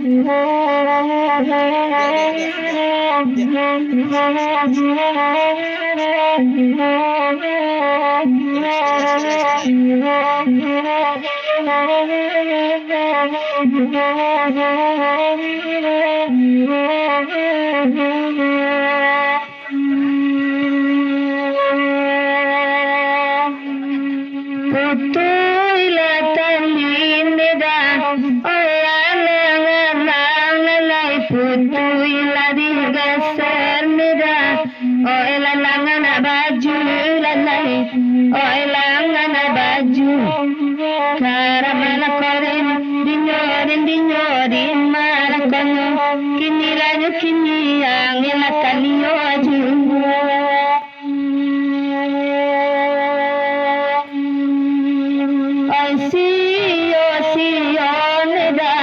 Enggak enggak enggak enggak. Ya, relax relax relax relax. Kini yang ilakan yo siyo siyo neda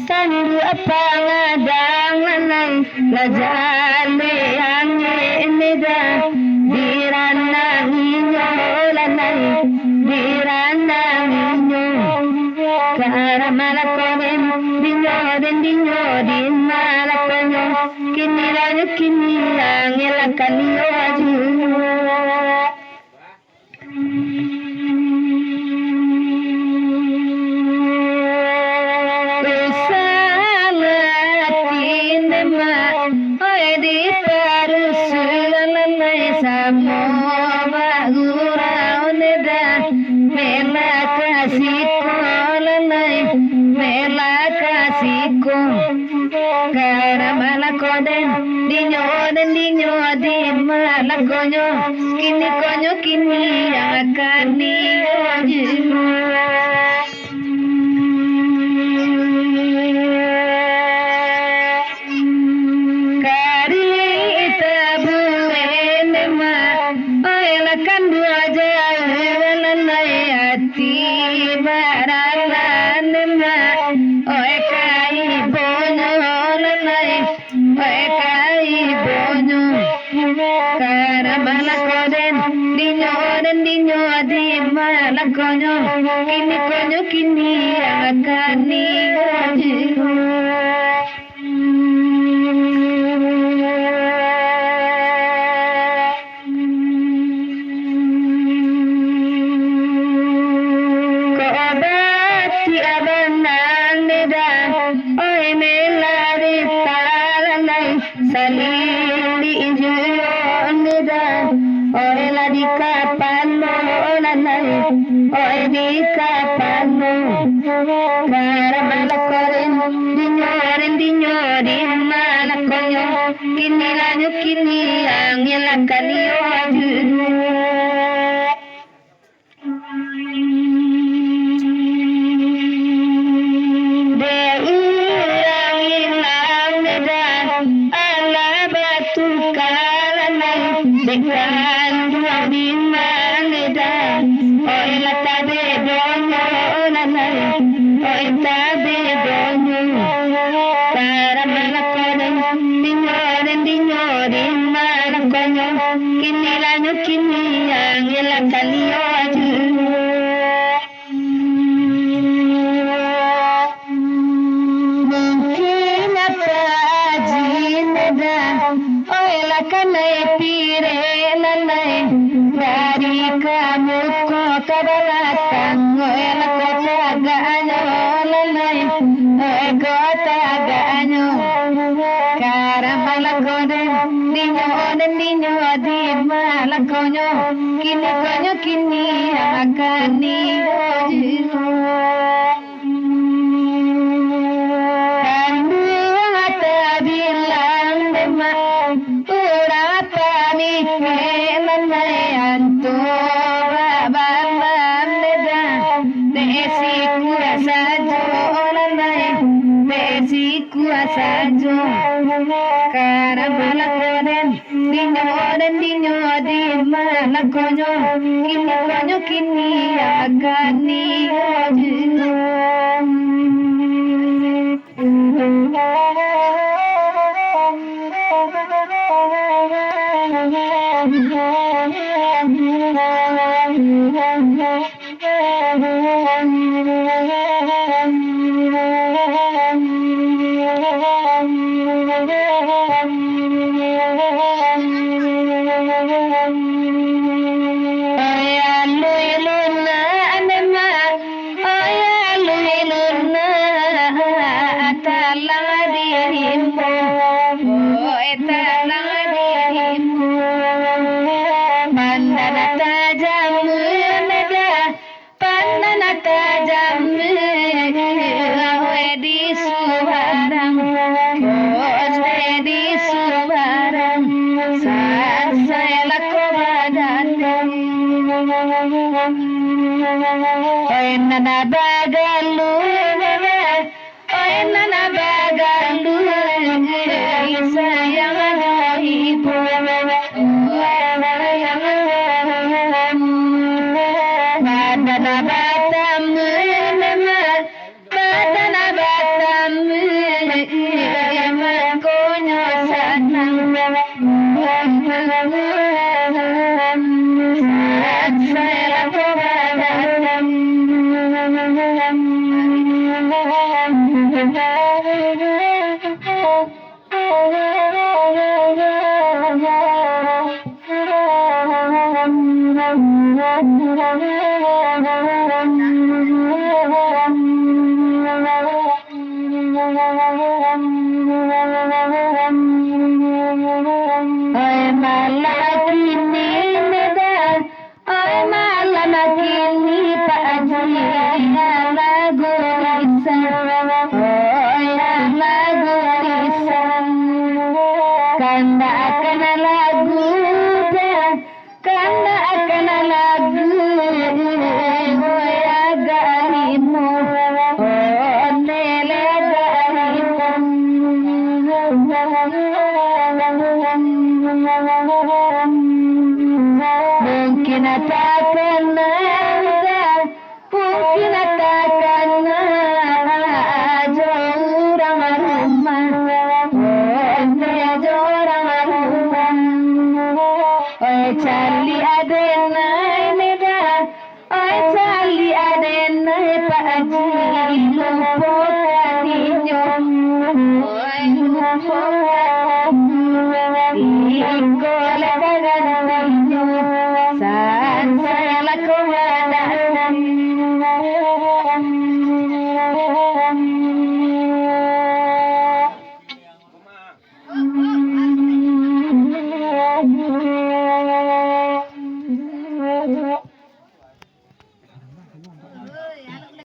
sandu apa ngadang lanai lajale yang neda dirana ninyo lanai dirana ninyo kara malakonen dinyo den dinyo din malakonyo kini lanyo kini yang ilakan yo aju kini konyo kini akan kini konyo kini akan kini yang ilakan yo kini yang ilakan yo mungkin apa jinda ilakan pire nanai dari kamu kok kedalatang ilakan taganya nanai kota taganya karamalakoden dinyo di malakonyo kini akan sajo karena malakoden dinyo di malakonyo kini akan talang dirimu, talang dirimu. Pandana tajam nada, pandana tajam di subarang, di subarang. Saya lakukan oi nana bagalu, oi nana bagalu, sayang ibu, badana batam, badana batam, makonyo sanang, saya lakukan. Oi malakini neda, oi malakini paji lagu lisan, oi lagu lisan. Kanda akan lagu kanda akan lagu, oi agarimu, oh nele mungkin takkan ada, mungkin takkan jauh orang rumah, jauh orang rumah. Oi cali adena neda, oi cali adena paji lupa kadinyo, oi lupa